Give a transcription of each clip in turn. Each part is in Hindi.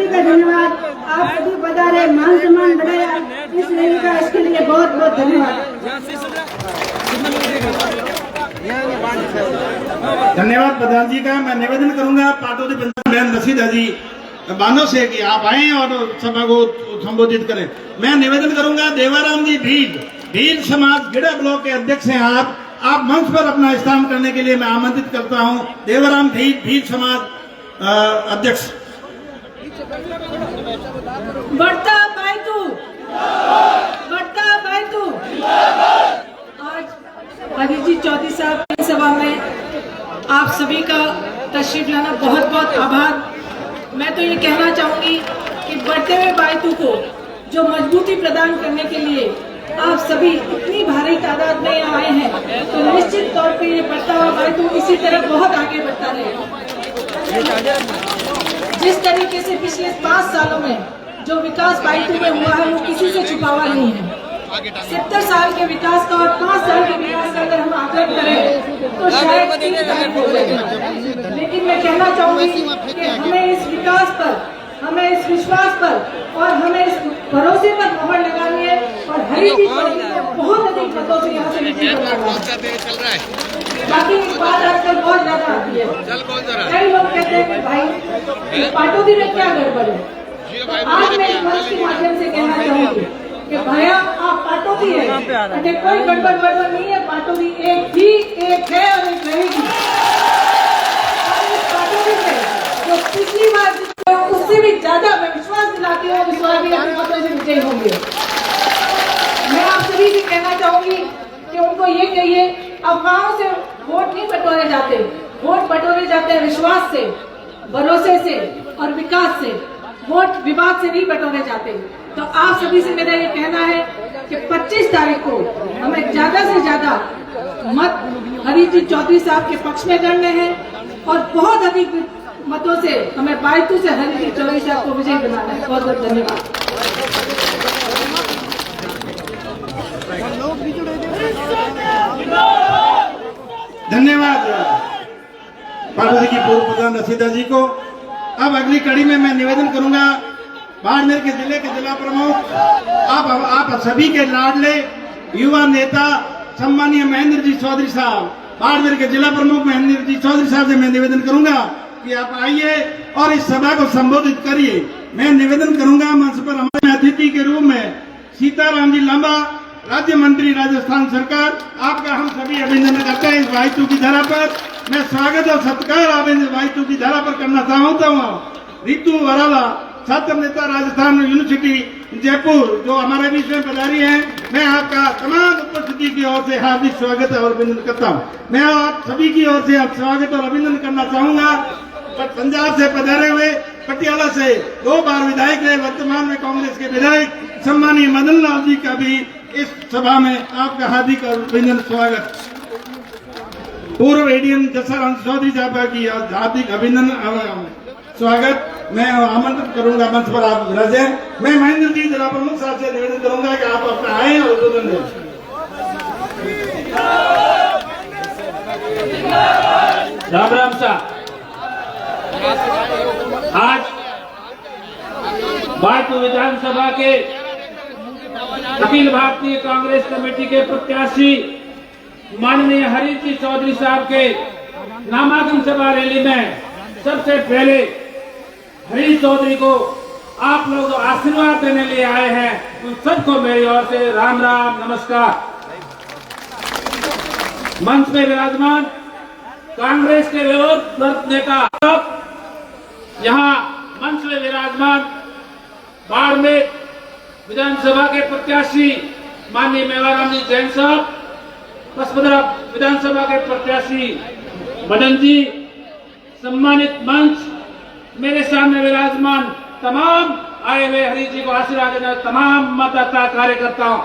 सभी का धन्यवाद। आप सभी पधारे, मान सम्मान बढ़ाया इस रैली का, इसके लिए बहुत बहुत धन्यवाद। धन्यवाद प्रधान जी का। मैं निवेदन करूंगा पाटोदी पंचायत बहन रसीदा जी बानो से कि आप आए और सभा को संबोधित करें। मैं निवेदन करूंगा देवाराम जी भील समाज गिड़ा ब्लॉक के अध्यक्ष हैं आप मंच पर अपना स्थान करने के लिए मैं आमंत्रित करता हूं। देवाराम भील समाज अध्यक्ष। बढ़ता बैतू आज अजीत जी चौधरी साहब की सभा में आप सभी का तशरीफ लाना बहुत बहुत आभार। मैं तो ये कहना चाहूंगी कि बढ़ते हुए बैतू को जो मजबूती प्रदान करने के लिए आप सभी इतनी भारी तादाद में यहाँ आए हैं, तो निश्चित तौर पे ये बढ़ता हुआ बैतू इसी तरह बहुत आगे बढ़ता रहे। जिस तरीके से पिछले 5 सालों में जो विकास बैतू में हुआ है वो किसी से छुपा हुआ नहीं है। 70 साल के विकास का और 5 साल के विकास का अगर हम आकलन करें तो शायद 3 साल हो जाएगा। लेकिन मैं कहना चाहूंगी कि हमें इस विकास पर, हमें इस विश्वास पर और हमें इस भरोसे पर मोहर लगानी है और हरी जी बहुत अधिक मतों से यहाँ से विजयी करना है। बाकी एक बात आजकल बहुत ज्यादा आती है, कई लोग कहते हैं कि भाई पाटोदी में क्या गड़बड़ है। आज मैं इस मंच के माध्यम से कहना चाहूंगी कि भैया आप पाटोदी है, कोई गड़बड़ नहीं है। पाटोदी एक थी, एक है और एक रहेगी। पाटोदी में जो पिछली बार उससे भी ज्यादा मैं विश्वास दिलाती हूँ, विश्वास भी अपने मतों से विजयी होंगे। मैं आप सभी से कहना चाहूंगी कि उनको ये कहिए, अफवाहों से वोट नहीं बटोरे जाते, वोट बटोरे जाते हैं विश्वास से, भरोसे से और विकास से। वोट विवाद से नहीं बटोरे जाते। तो आप सभी से मेरा ये कहना है कि 25 तारीख को हमें ज्यादा से ज्यादा मत हरीश जी चौधरी साहब के पक्ष में करने हैं और बहुत अधिक मतों से हमें बैतू से हरीश जी चौधरी साहब को विजयी बनाना है। बहुत बहुत धन्यवाद। धन्यवाद पाटोदी की पूर्व प्रधान रसीदा जी को। अब अगली कड़ी में मैं निवेदन करूंगा बाड़मेर के जिला प्रमुख, आप सभी के लाडले युवा नेता सम्मानीय महेंद्र जी चौधरी साहब, बाड़मेर के जिला प्रमुख महेंद्र जी चौधरी साहब से मैं निवेदन करूंगा कि आप आइए और इस सभा को संबोधित करिए। मैं निवेदन करूंगा मंच पर हमारे अतिथि के रूप में सीताराम जी लांबा, राज्य मंत्री राजस्थान सरकार, आपका हम सभी अभिनंदन करते हैं। इस बैतू की धरा पर मैं स्वागत और सत्कार आप बैतू की धरा पर करना चाहता हूँ। रितु वराला छात्र नेता राजस्थान यूनिवर्सिटी जयपुर जो हमारे बीच में पधारी हैं, मैं आपका तमाम उपस्थिति की ओर से हार्दिक स्वागत और अभिनंदन करता हूं। मैं आप सभी की ओर से स्वागत और अभिनंदन करना चाहूंगा पंजाब से पधारे हुए, पटियाला से 2 बार विधायक रहे, वर्तमान में कांग्रेस के विधायक सम्मानीय मदन लाल जी का भी इस सभा में आपका हार्दिक और अभिनंदन स्वागत। पूर्व एडीएम जसराम चौधरी साहब की हार्दिक अभिनंदन स्वागत। मैं आमंत्रित करूंगा मंच पर आप विराजे। मैं महेंद्र जी जिला प्रमुख साहब से निवेदन करूंगा कि आप अपना आए और उद्बोधन दें। राम राम साहब, आज बैतू विधानसभा के अखिल भारतीय कांग्रेस कमेटी के प्रत्याशी माननीय हरीश जी चौधरी साहब के नामांकन सभा रैली में सबसे पहले हरीश चौधरी को आप लोग आशीर्वाद देने लिए आए हैं, उन सबको मेरी ओर से राम राम नमस्कार। मंच में विराजमान कांग्रेस के विरोध नेता, यहाँ मंच में विराजमान बाड़मेर विधानसभा के प्रत्याशी माननीय मेवाराम जी जैन साहब, पसपदरा विधानसभा के प्रत्याशी मदन जी, सम्मानित मंच, मेरे सामने विराजमान तमाम आए हुए हरीश जी को आशीर्वाद देना तमाम मतदाता कार्यकर्ताओं,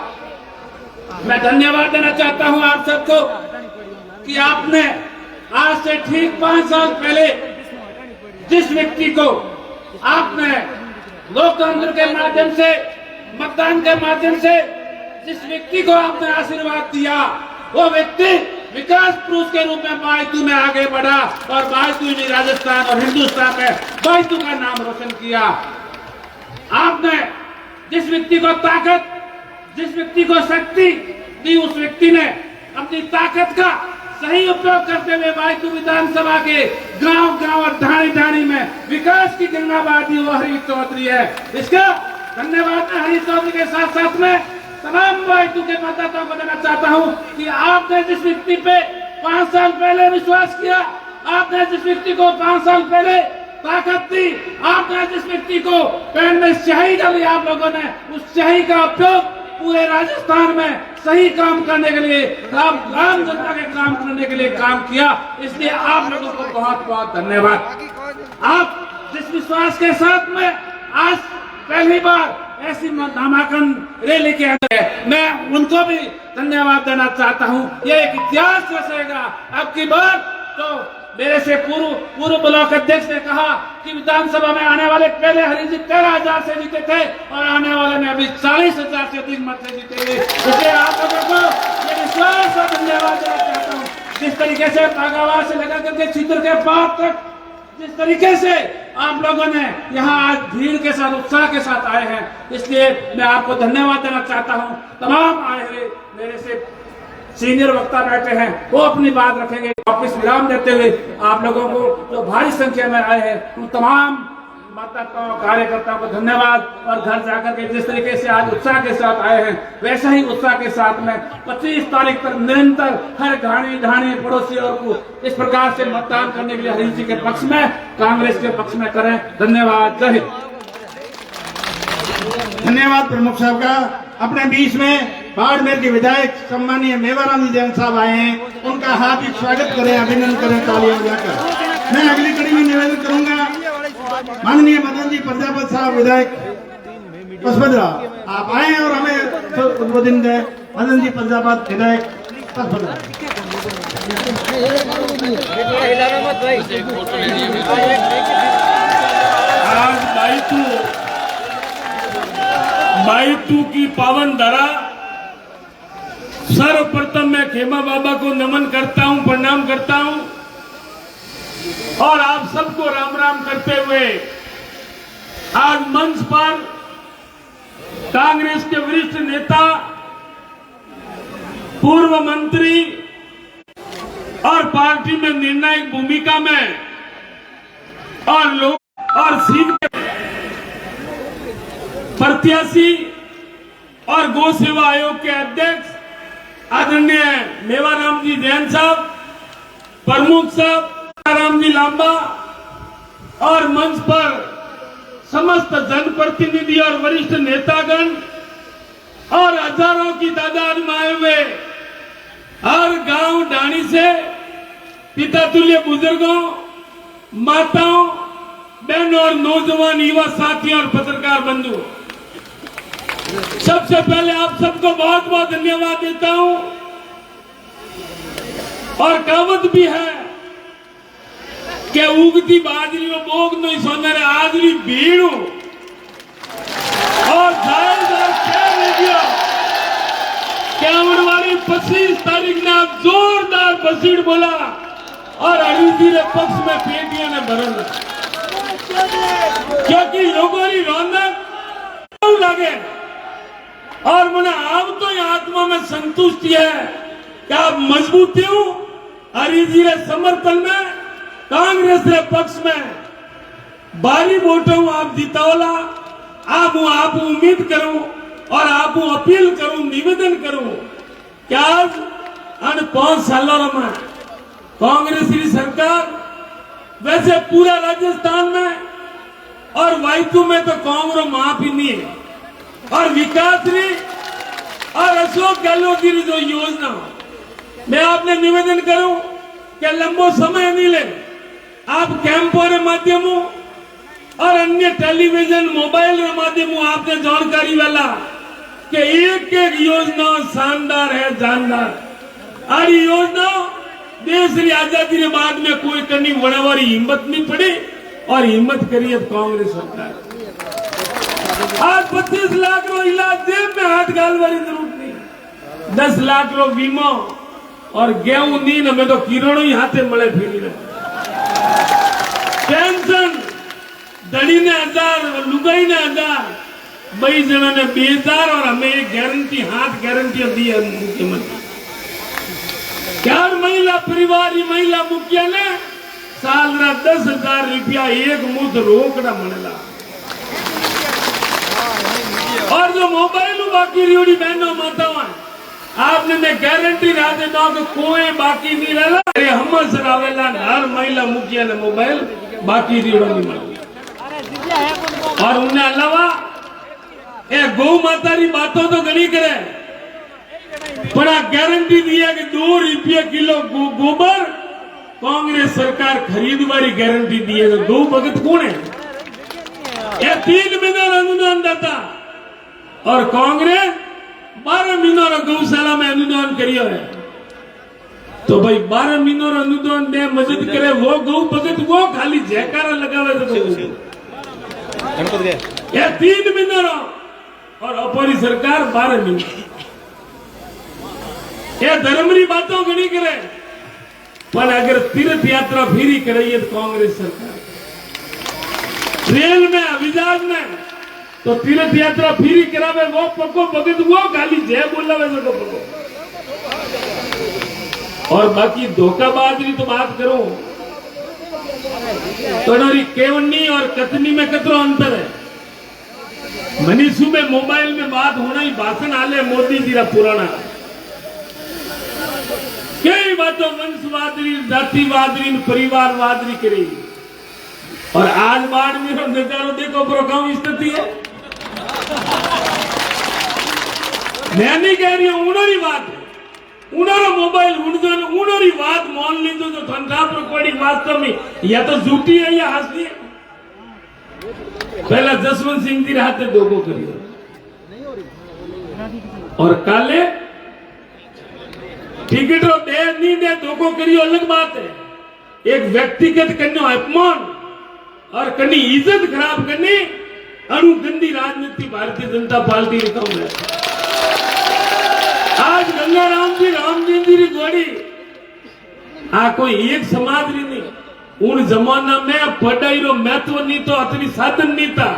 मैं धन्यवाद देना चाहता हूं आप सबको कि आपने आज से ठीक 5 साल पहले जिस व्यक्ति को आपने लोकतंत्र के माध्यम से, मतदान के माध्यम से जिस व्यक्ति को आपने आशीर्वाद दिया, वो व्यक्ति विकास पुरुष के रूप में बैतू में आगे बढ़ा और बैतू ने राजस्थान और हिंदुस्तान में बैतू का नाम रोशन किया। आपने जिस व्यक्ति को ताकत, जिस व्यक्ति को शक्ति दी, उस व्यक्ति ने अपनी ताकत का सही उपयोग करते हुए बायतू विधानसभा के गांव गांव और ढाणी ढाणी में विकास की गंगाबादी वो हरीश चौधरी है। इसका धन्यवाद मैं हरीश चौधरी के साथ साथ में तमाम बायतू के मतदाताओं को देना चाहता हूं कि आपने जिस व्यक्ति पे 5 साल पहले विश्वास किया, आपने जिस व्यक्ति को 5 साल पहले ताकत दी, आपने जिस व्यक्ति को पैन में स्याही डाली, आप लोगों ने उस स्याही का उपयोग पूरे राजस्थान में सही काम करने के लिए, आम जनता के काम करने के लिए काम किया। इसलिए आप लोगों को बहुत बहुत धन्यवाद। आप जिस विश्वास के साथ में आज पहली बार ऐसी नामांकन रैली के अंदर, मैं उनको भी धन्यवाद देना चाहता हूं। ये एक इतिहास रचेगा। अब की बार तो मेरे से पूर्व ब्लॉक अध्यक्ष ने कहा कि विधानसभा में आने वाले पहले हरीश जी 13,000 से जीते थे और आने वाले में अभी 40,000 से अधिक मत से जीते। इसलिए आप लोगों को ये विश्वास और धन्यवाद देना चाहता हूँ। जिस तरीके से भागावास से लगा करके चित्र के बाद तक जिस तरीके से आप लोगों ने यहाँ आज भीड़ के साथ, उत्साह के साथ आए हैं, इसलिए मैं आपको धन्यवाद देना चाहता हूँ। तमाम आए हुए मेरे से सीनियर वक्ता बैठे हैं, वो अपनी बात रखेंगे। वापस विराम देते हुए आप लोगों को जो भारी संख्या में आए हैं उन तमाम मतदाताओं, कार्यकर्ताओं को धन्यवाद। और घर जाकर के जिस तरीके से आज उत्साह के साथ आए हैं, वैसा ही उत्साह के साथ में 25 तारीख तक निरंतर हर घाणी ढाणी पड़ोसियों को इस प्रकार से मतदान करने के लिए हरीश जी के पक्ष में, कांग्रेस के पक्ष में करें। धन्यवाद। जय हिंद। धन्यवाद प्रमुख साहब का। अपने बीच में बाड़मेर के विधायक सम्मानीय मेवाराम जी जैन साहब आए हैं, उनका हार्दिक स्वागत करें, अभिनंदन करें तालियां बजाकर। मैं अगली कड़ी में निवेदन करूंगा माननीय मदन जी प्रजापति साहब विधायक पसपदरा, आप आए और हमें उद्बोधन दें। मदन जी प्रजापति विधायक पसपदरा। आज बायतू की पावन धरा, सर्वप्रथम मैं खेमा बाबा को नमन करता हूं, प्रणाम करता हूं और आप सबको राम राम करते हुए आज मंच पर कांग्रेस के वरिष्ठ नेता, पूर्व मंत्री और पार्टी में निर्णायक भूमिका में और लोग और सीट के प्रत्याशी और गौ सेवा आयोग के अध्यक्ष आदरणीय मेवाराम जी जैन साहब, प्रमुख साहब राम जी लांबा और मंच पर समस्त जनप्रतिनिधि और वरिष्ठ नेतागण और हजारों की तादाद में आए हुए हर गांव ढाणी से पिता तुल्य बुजुर्गों, माताओं, बहनों और नौजवान युवा साथियों और पत्रकार बंधु, सबसे पहले आप सबको बहुत बहुत धन्यवाद देता हूं। और कहावत भी है कि उगती बाजरी में बोग नहीं सोने रे आजरी भीड़ और आने वाली 25 तारीख ने आप जोरदार बसीड़ बोला और हरीश जी के पक्ष में पेटियां ने भरल, क्योंकि लोगों की रौनक लगे और मैंने आप तो आत्मा में संतुष्टि है कि आप मजबूती हूं हरीश जी के समर्थन में, कांग्रेस के पक्ष में भारी वोटों आप जितावला। आप उम्मीद करूं और आप अपील करूं, निवेदन करूं कि आज अन 5 सालों में कांग्रेस की सरकार, वैसे पूरा राजस्थान में और वायतू में तो कांग्रेस माफ ही नहीं है, और विकास ने और अशोक गहलोत की जो योजना, मैं आपने निवेदन करूं कि लंबो समय नहीं ले, आप कैंपों के माध्यमों और अन्य टेलीविजन मोबाइल के माध्यमों आपने जानकारी वाला कि एक एक योजना शानदार है, जानदार। और योजना देश की आजादी के बाद में कोई करनी बड़े वाली हिम्मत नहीं पड़ी और हिम्मत करिए कांग्रेस सरकार। आज 25 लाख रो इलाज जेब में हाथ गाल वाली जरूरत नहीं, 10 लाख रो बीमा और गेहूं नींद हमें तो किरणों ही हाथे मले फिरी रहे। पेंशन धड़ी ने 1000, लुगाई ने 1000, बई जना ने 2000 और हमें एक गारंटी हाथ गारंटी दी है मुख्यमंत्री। 4 महिला परिवार महिला मुखिया ने साल 10,000 रुपया एक मुद रोकड़ा मिलेला। और जो मोबाइल बाकी रियोड़ी बहनों माताओं आपने ने गारंटी राते दो कि कोई बाकी नहीं रहला। अरे हम सरावेला हर महिला मुखिया ने मोबाइल बाकी रियोड़ी नहीं मिला। और उन्हें अलावा ये गौ माता की बातों तो गणी करे पर गारंटी दिया कि 2 रुपये किलो गोबर कांग्रेस सरकार खरीद वाली गारंटी दी है। 2 भगत कौन है? ये 3 महीना अनुदान देता और कांग्रेस 12 महीनों गौशाला में अनुदान करियो है। तो भाई 12 महीनों अनुदान दे मदद करे वो गौ भगत वो खाली जयकारा लगावे तो ये 3 महीनों और अपनी सरकार 12 महीने। ये धर्मरी बातों को नहीं करे पर अगर तीर्थ यात्रा फ्री कराइए तो कांग्रेस सरकार रेल में अभिजात में तो तीर्थ यात्रा फ्री करावे वो पको भगत वो खाली जय बोलावे तो पको। और बाकी धोखाबाजी तो बात करो तो केवनी और कथनी में कतरो अंतर है। मनीषू में मोबाइल में बात होना ही भाषण आले मोदी जी का पुराना कई बातों वंशवादी जातिवादी परिवारवादी करी। और आज बाढ़ में नजारो देखो प्रोग्राम स्थिति है। मैं नहीं कह रही हूं उन्होंने बात है उन्होंने मोबाइल उन्होंने बात मान लीजो तो ठंडा रिकॉर्डिंग वास्तव में या तो झूठी है या हंसती है। पहला जसवंत सिंह जी हाथे दोगो करियो और काले टिकट दे नहीं दे दोगो करियो अलग बात है। एक व्यक्तिगत करने अपमान और कनी इज्जत खराब करनी अणु गंदी राजनीति भारतीय जनता पार्टी ने कम है। आज गंगा राम जी की गोड़ी आ कोई एक समाज नहीं। उन जमाना में पढ़ाई रो महत्व नहीं तो अतनी साधन नहीं था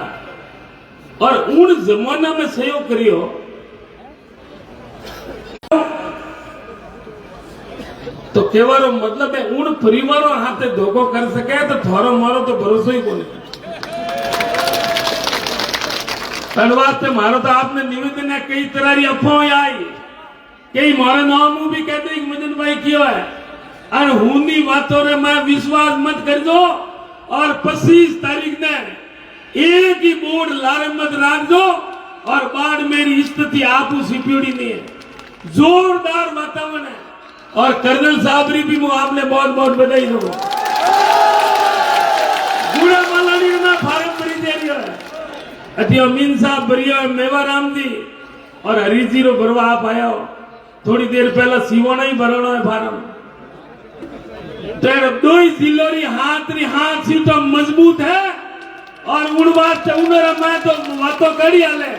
और उन जमाना में सहयोग करियो तो केवल मतलब है उन परिवारों हाथे धोखो कर सके तो थोरो मारो तो भरोसा ही कोनी। वास्ते मारो तो आपने निवेदन है कई तरह की अफवाह आई कई मारे नाम भी कहते मदन भाई क्यों है और हुनी बातों रे मैं विश्वास मत कर दो। और 25 तारीख ने एक ही बोर्ड लारे मत रख दो और बाढ़ मेरी स्थिति आप सिप्योड़ी नहीं है। जोरदार वातावरण है और कर्नल साबरी भी आपने बहुत बहुत बधाई दो। गुड़ा मालानी में फार्म भरी दे रही है अति अमीन साहब भरियो है मेवाराम जी और हरीश जी रो भरवा आप आया हो। थोड़ी देर पहला सीवोना ही भरना है फार्म तो 2 जिलों री हाथ सीटों मजबूत है और उन बात मैं तो बातों कड़ी आले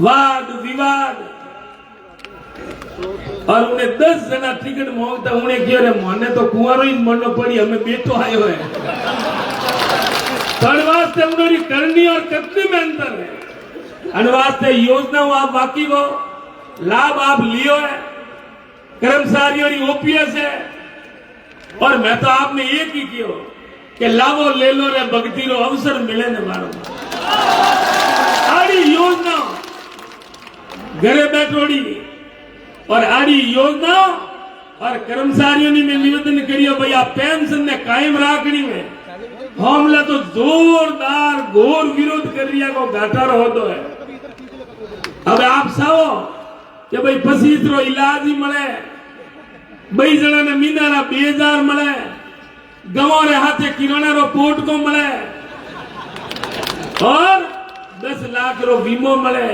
वाद विवाद और उन्हें 10 जना टिकट मांगता उन्हें क्यों रे माने तो कुंवारो ही मरना पड़ी हमें बेटो आयो है। तो वास्ते उन्होंने करनी और कितने में अंतर है। अनवास्ते योजनाओं आप बाकी हो लाभ आप लियो है कर्मचारियों की ओपीएस है और मैं तो आपने एक ही किया कि लाभो ले लो रे भक्ति रो अवसर मिले ने मारो आड़ी योजना घरे बैठोड़ी और आड़ी योजना और कर्मचारियों ने में निवेदन करियो भैया पेंशन ने कायम राखनी में हमला तो जोरदार घोर विरोध कर रिया को घाटा रहो तो है। अब आप साओ कि भाई 25 रो इलाज ही मले 2 जना ने मीना 2000 मले गवो रे हाथे किराना रो पोट को मले और 10 लाख रो वीमो मले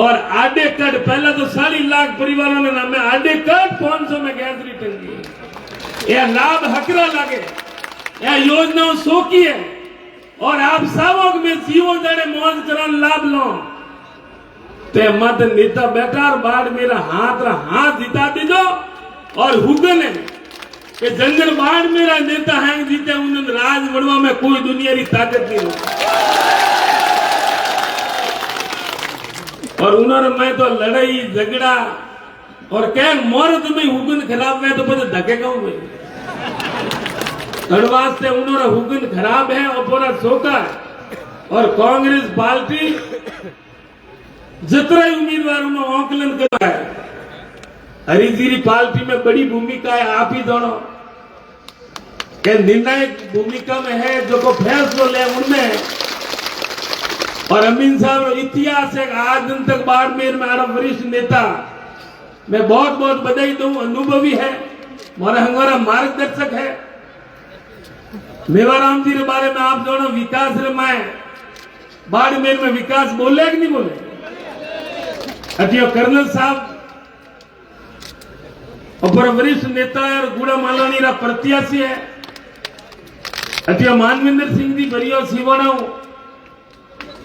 और आडे कट पहला तो 40 लाख परिवारों ने नाम आडे कट 500 में गैस रिटर्न यह लाभ हकरा लगे यह योजना सो की है और आप सबक में जीवो जड़े मौज करा लाभ लो ते मत नेता बैठा और बाढ़ मेरा हाथ जिता दीजो और हुगने कि जंगल बाढ़ मेरा नेता है जीते उन्होंने राज बनवा में कोई दुनिया की ताकत नहीं होती। और उन्होंने मैं तो लड़ाई झगड़ा और क्या मोर तुम्हें हुकुन खराब है तो मुझे धके कहूँ वास्ते उन्होंने हुकुन खराब है और पूरा सोका। और कांग्रेस पार्टी जितना उम्मीदवार उन्होंने आंकलन करा है, हरिजीरी पार्टी में बड़ी भूमिका है आप ही दोनों के निर्णायक भूमिका में है जो को फैसलो ले उनमें। और अमीन साहब इतिहास है आज दिन तक बाड़मेर में आरा वरिष्ठ नेता मैं बहुत बहुत बधाई दूं, अनुभवी है, हमारा मार्गदर्शक है। मेवाराम जी के बारे में आप दोनों विकास रमाए बाड़मेर में विकास बोले कि नहीं बोले? अतियो कर्नल साहब और वरिष्ठ नेता है और गुड़ा मालानी रा प्रत्याशी है। अतियो मानविंदर सिंह जी बरियो सिवाना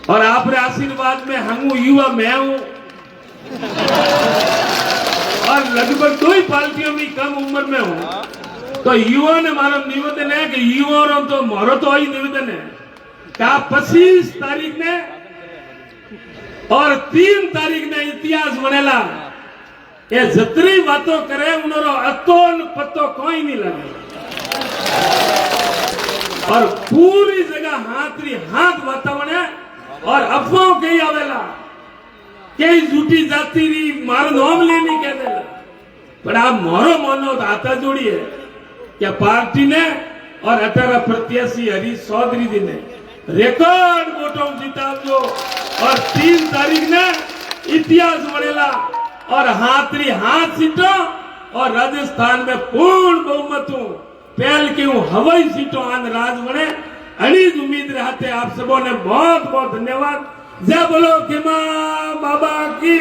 और आपरे आशीर्वाद में हम युवा मैं हूं और लगभग दो ही पार्टियों में कम उम्र में हूं। तो युवा ने हमारा निवेदन है कि युवा तो मारो तो ही निवेदन है क्या 25 तारीख ने और 3 तारीख ने इतिहास बनेला ये जतरी बातों करे उन्होंने अतोन पत्तो कोई नहीं लगे और पूरी जगह हाथ वातावरण है और अफवाह कही आवेला कई झूठी जाति री मारो नाम लेनी कह देला। पर आप मोरो मानो तो हाथा जोड़िए क्या पार्टी ने और 18 प्रत्याशी हरीश चौधरी जी ने रिकॉर्ड वोटों जीता जो और 3 तारीख ने इतिहास बनेला और हाथ सीटों और राजस्थान में पूर्ण बहुमतों पहल के हवाई सीटों आन राज बने अड़ीज उम्मीद रहते। आप सबों ने बहुत बहुत धन्यवाद। जय बोलो खिमा बाबा की,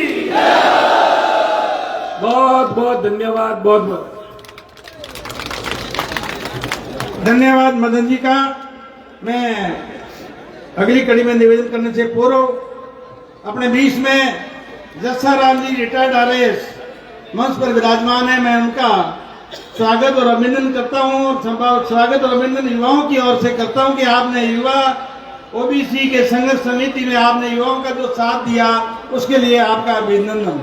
बहुत बहुत धन्यवाद। बहुत बहुत धन्यवाद मदन जी का। मैं अगली कड़ी में निवेदन करने से पूर्व अपने बीच में जस्सा राम जी रिटायर्ड आरएएस मंच पर विराजमान है, मैं उनका स्वागत और अभिनंदन करता हूं और स्वागत और अभिनंदन युवाओं की ओर से करता हूं कि आपने युवा ओबीसी के संघर्ष समिति में आपने युवाओं का जो साथ दिया उसके लिए आपका अभिनंदन।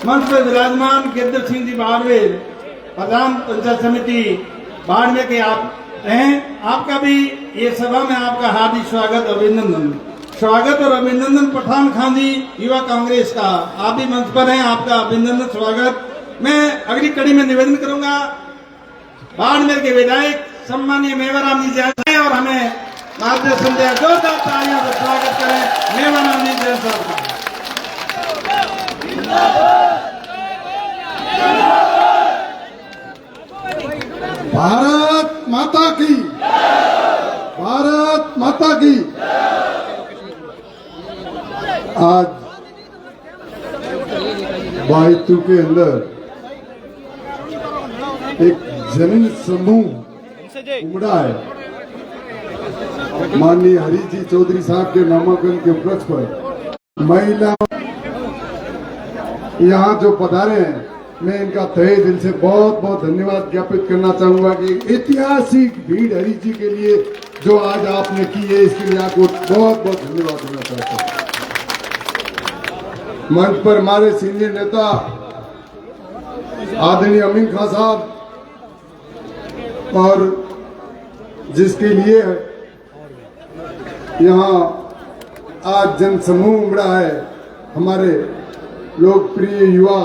मंच पर विराजमान गिरधर सिंह जी बाड़मेर प्रधान पंचायत समिति बाड़मेर के आप हैं, आपका भी ये सभा में आपका हार्दिक स्वागत अभिनंदन। स्वागत और अभिनंदन पठान खान जी युवा कांग्रेस का, आप भी मंच पर हैं, आपका अभिनंदन स्वागत। मैं अगली कड़ी में निवेदन करूंगा बाड़मेर के विधायक सम्मानीय मेवाराम जी जैन और हमें मार्गदर्शन दे, जोरदार तालियों से स्वागत करें मेवाराम जी जैन साहब का। भारत माता की, भारत माता की। आज बायतू के अंदर एक जन समूह उमड़ा है। माननीय हरीश जी चौधरी साहब के नामांकन के उपलक्ष्य पर महिला यहाँ जो पधारे हैं, मैं इनका तहे दिल से बहुत बहुत धन्यवाद ज्ञापित करना चाहूंगा कि ऐतिहासिक भीड़ हरीश जी के लिए जो आज आपने की है, इसके लिए आपको बहुत बहुत धन्यवाद देना चाहता हूँ। मंच पर हमारे सीनियर नेता आदरणीय अमीन खान साहब और जिसके लिए यहाँ आज जन समूह उमड़ा है, हमारे लोकप्रिय युवा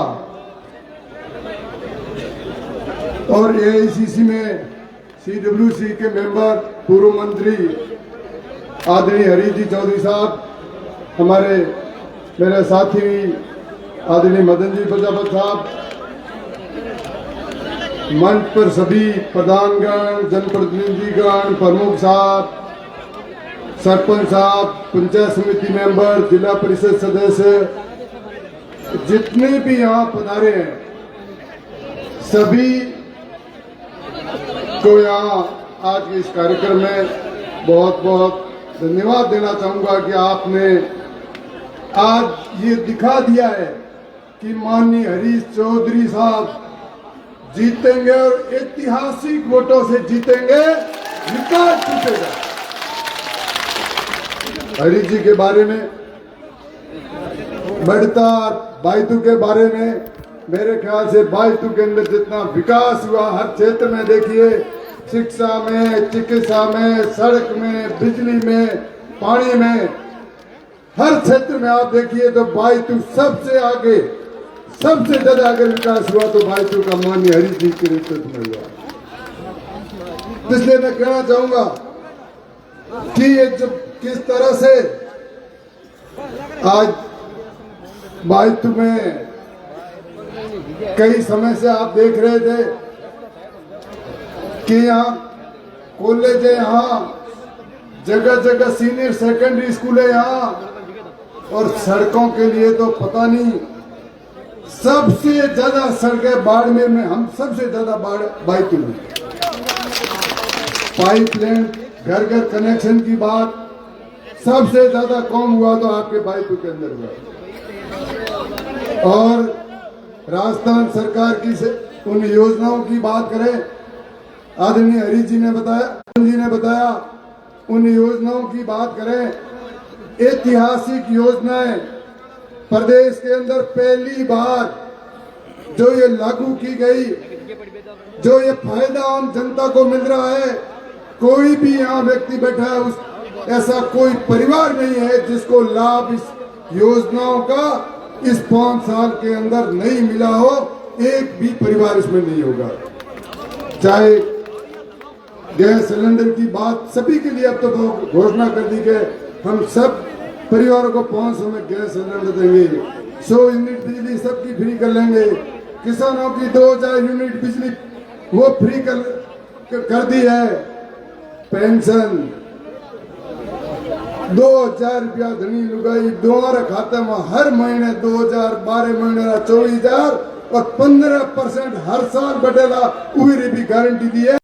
और एआईसीसी में सीडब्ल्यूसी के मेंबर पूर्व मंत्री आदरणीय हरीश जी चौधरी साहब, हमारे मेरे साथी आदरणीय मदन जी प्रजापत साहब, मंच पर सभी प्रधानगण, जनप्रतिनिधिगण, प्रमुख साहब, सरपंच साहब, पंचायत समिति मेंबर, जिला परिषद सदस्य, जितने भी यहाँ पधारे हैं, सभी को यहाँ आज के इस कार्यक्रम में बहुत बहुत धन्यवाद देना चाहूंगा कि आपने आज ये दिखा दिया है कि माननीय हरीश चौधरी साहब जीतेंगे और ऐतिहासिक वोटों से जीतेंगे, विकास जीतेगा। हरी जी के बारे में, बढ़ता बायतू के बारे में, मेरे ख्याल से बायतू के अंदर जितना विकास हुआ हर क्षेत्र में देखिए, शिक्षा में, चिकित्सा में, सड़क में, बिजली में, पानी में, हर क्षेत्र में आप देखिए तो बायतू सबसे आगे, सबसे ज्यादा अगर विकास हुआ तो बायतू का माननीय हरी जी के नेतृत्व में हुआ। इसलिए मैं कहना चाहूंगा कि ये जब किस तरह से आज बायतू में कई समय से आप देख रहे थे कि यहाँ कॉलेज है, यहाँ जगह जगह सीनियर सेकेंडरी स्कूल है यहाँ, और सड़कों के लिए तो पता नहीं, सबसे ज्यादा सड़कें बाड़मेर में, हम सबसे ज्यादा बायतू में। पाइपलाइन, घर घर कनेक्शन की बात सबसे ज्यादा कम हुआ तो आपके बायतू के अंदर हुआ। और राजस्थान सरकार की से उन योजनाओं की बात करें, आदरणीय हरी जी ने बताया, उन योजनाओं की बात करें, ऐतिहासिक योजनाएं प्रदेश के अंदर पहली बार जो ये लागू की गई, जो ये फायदा आम जनता को मिल रहा है, कोई भी यहाँ व्यक्ति बैठा है, ऐसा कोई परिवार नहीं है जिसको लाभ इस योजनाओं का इस 5 साल के अंदर नहीं मिला हो, एक भी परिवार इसमें नहीं होगा। चाहे गैस सिलेंडर की बात, सभी के लिए अब तो घोषणा कर दी कि हम सब परिवारों को 500 में गैस सिलेंडर देंगे, 100 यूनिट बिजली सबकी फ्री कर लेंगे, किसानों की 2000 यूनिट बिजली वो फ्री कर दी है, पेंशन 2000 रुपया धनी लुगाई दोबारा खाते में हर महीने 2000, 12 महीने 24,000 और 15% हर साल बढ़ेगा, भी गारंटी दी है।